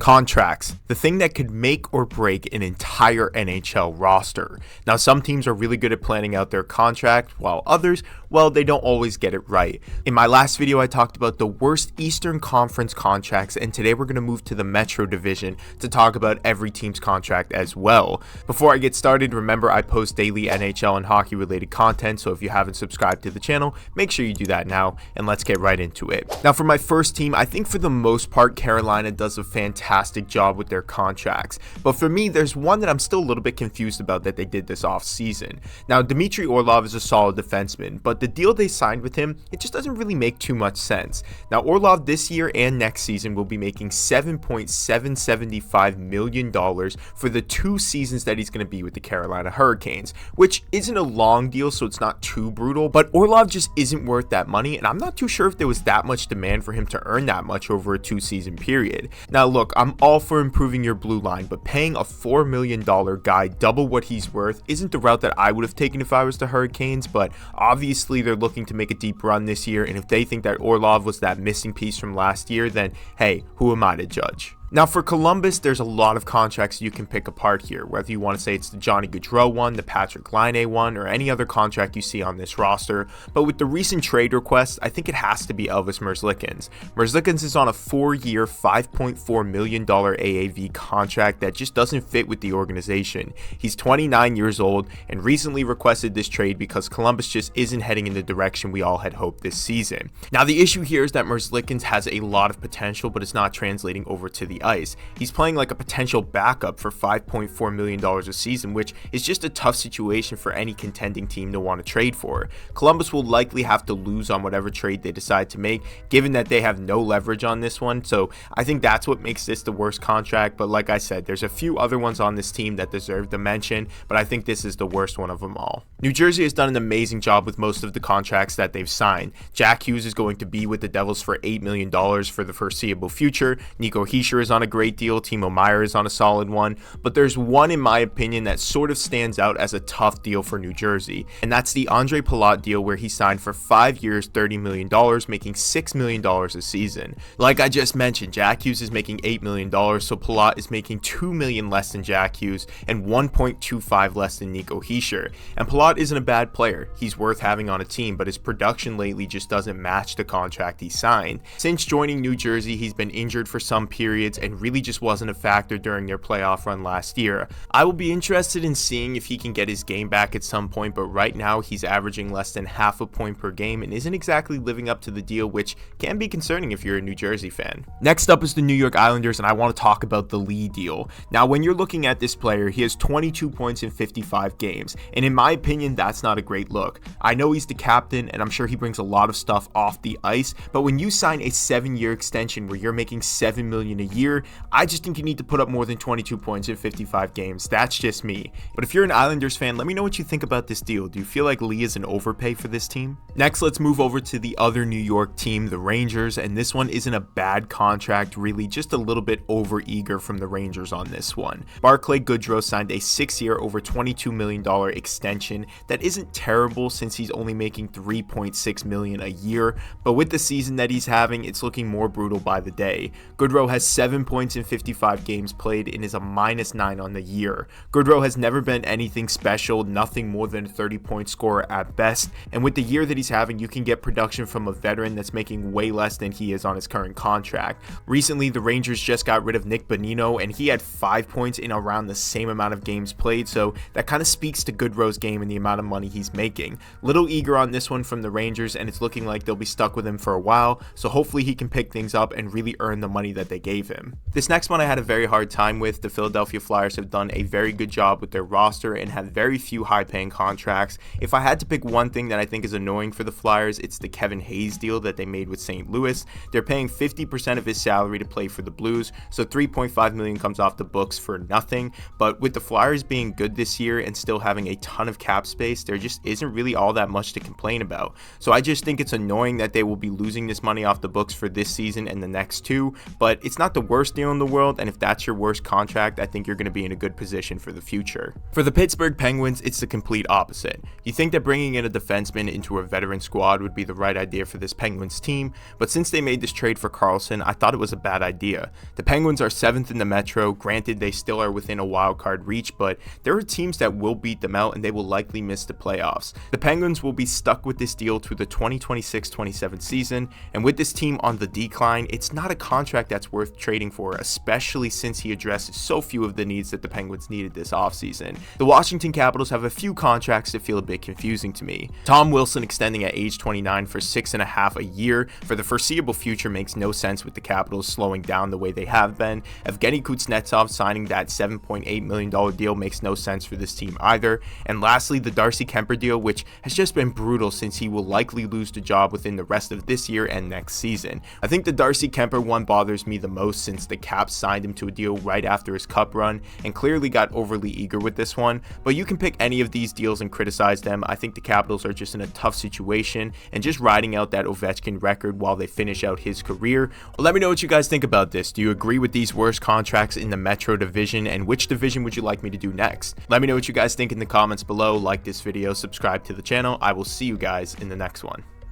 Contracts, the thing that could make or break an entire NHL roster. Now, some teams are really good at planning out their contract, while others, well, they don't always get it right. In my last video, I talked about the worst Eastern Conference contracts, and today we're going to move to the Metro Division to talk about every team's contract as well. Before I get started, remember I post daily NHL and hockey related content, so if you haven't subscribed to the channel, make sure you do that now, and let's get right into it. Now, for my first team, I think for the most part, Carolina does a fantastic job with their contracts, but for me there's one that I'm still a little bit confused about that they did this off season. Now, Dmitry Orlov is a solid defenseman, but the deal they signed with him, it just doesn't really make too much sense. Now, Orlov this year and next season will be making $7.775 million for the 2 seasons that he's going to be with the Carolina Hurricanes, which isn't a long deal, so it's not too brutal, but Orlov just isn't worth that money, and I'm not too sure if there was that much demand for him to earn that much over a 2-season period. Now look, I'm all for improving your blue line, but paying a $4 million guy double what he's worth isn't the route that I would have taken if I was the Hurricanes, but obviously they're looking to make a deep run this year, and if they think that Orlov was that missing piece from last year, then hey, who am I to judge? Now, for Columbus, there's a lot of contracts you can pick apart here, whether you want to say it's the Johnny Gaudreau one, the Patrick Laine one, or any other contract you see on this roster. But with the recent trade request, I think it has to be Elvis Merzlikins. Merzlikins is on a 4-year, $5.4 million AAV contract that just doesn't fit with the organization. He's 29 years old and recently requested this trade because Columbus just isn't heading in the direction we all had hoped this season. Now, the issue here is that Merzlikins has a lot of potential, but it's not translating over to the ice. He's playing like a potential backup for $5.4 million a season, which is just a tough situation for any contending team to want to trade for. Columbus will likely have to lose on whatever trade they decide to make, given that they have no leverage on this one, so I think that's what makes this the worst contract, but like I said, there's a few other ones on this team that deserve the mention, but I think this is the worst one of them all. New Jersey has done an amazing job with most of the contracts that they've signed. Jack Hughes is going to be with the Devils for $8 million for the foreseeable future. Nico Hischier is on a great deal. Timo Meier is on a solid one, but there's one in my opinion that sort of stands out as a tough deal for New Jersey, and that's the Ondrej Palat deal where he signed for 5 years, $30 million, making $6 million a season. Like I just mentioned, Jack Hughes is making $8 million, so Palat is making $2 million less than Jack Hughes and $1.25 less than Nico Hischier. And Palat isn't a bad player. He's worth having on a team, but his production lately just doesn't match the contract he signed. Since joining New Jersey, he's been injured for some periods and really just wasn't a factor during their playoff run last year. I will be interested in seeing if he can get his game back at some point, but right now he's averaging less than half a point per game and isn't exactly living up to the deal, which can be concerning if you're a New Jersey fan. Next up is the New York Islanders, and I want to talk about the Lee deal. Now, when you're looking at this player, he has 22 points in 55 games, and in my opinion, that's not a great look. I know he's the captain, and I'm sure he brings a lot of stuff off the ice, but when you sign a 7-year extension where you're making $7 million a year, I just think you need to put up more than 22 points in 55 games. That's just me. But if you're an Islanders fan, let me know what you think about this deal. Do you feel like Lee is an overpay for this team? Next, let's move over to the other New York team, the Rangers, and this one isn't a bad contract, really, just a little bit over-eager from the Rangers on this one. Barclay Goodrow signed a 6-year, over $22 million extension that isn't terrible since he's only making $3.6 million a year, but with the season that he's having, it's looking more brutal by the day. Goodrow has 7 points in 55 games played and is a -9 on the year. Goodrow has never been anything special, nothing more than a 30-point scorer at best, and with the year that he's having, you can get production from a veteran that's making way less than he is on his current contract. Recently, the Rangers just got rid of Nick Bonino, and he had 5 points in around the same amount of games played, so that kind of speaks to Goodrow's game and the amount of money he's making. Little eager on this one from the Rangers, and it's looking like they'll be stuck with him for a while, so hopefully he can pick things up and really earn the money that they gave him. This next one I had a very hard time with. The Philadelphia Flyers have done a very good job with their roster and have very few high-paying contracts. If I had to pick one thing that I think is annoying for the Flyers, it's the Kevin Hayes deal that they made with St. Louis. They're paying 50% of his salary to play for the Blues, so $3.5 million comes off the books for nothing. But with the Flyers being good this year and still having a ton of cap space, there just isn't really all that much to complain about. So I just think it's annoying that they will be losing this money off the books for this season and the next two, but it's not the worst deal in the world, and if that's your worst contract, I think you're going to be in a good position for the future. For the Pittsburgh Penguins, it's the complete opposite. You think that bringing in a defenseman into a veteran squad would be the right idea for this Penguins team, but since they made this trade for Karlsson, I thought it was a bad idea. The Penguins are 7th in the Metro. Granted, they still are within a wild card reach, but there are teams that will beat them out and they will likely miss the playoffs. The Penguins will be stuck with this deal through the 2026-27 season, and with this team on the decline, it's not a contract that's worth trading for, especially since he addresses so few of the needs that the Penguins needed this offseason. The Washington Capitals have a few contracts that feel a bit confusing to me. Tom Wilson extending at age 29 for $6.5 a year for the foreseeable future makes no sense with the Capitals slowing down the way they have been. Evgeny Kuznetsov signing that $7.8 million deal makes no sense for this team either. And lastly, the Darcy Kemper deal, which has just been brutal since he will likely lose the job within the rest of this year and next season. I think the Darcy Kemper one bothers me the most since the Caps signed him to a deal right after his cup run and clearly got overly eager with this one, but you can pick any of these deals and criticize them. I think the Capitals are just in a tough situation and just riding out that Ovechkin record while they finish out his career. Well, let me know what you guys think about this. Do you agree with these worst contracts in the Metro division, and which division would you like me to do next? Let me know what you guys think in the comments below. Like this video, subscribe to the channel. I will see you guys in the next one.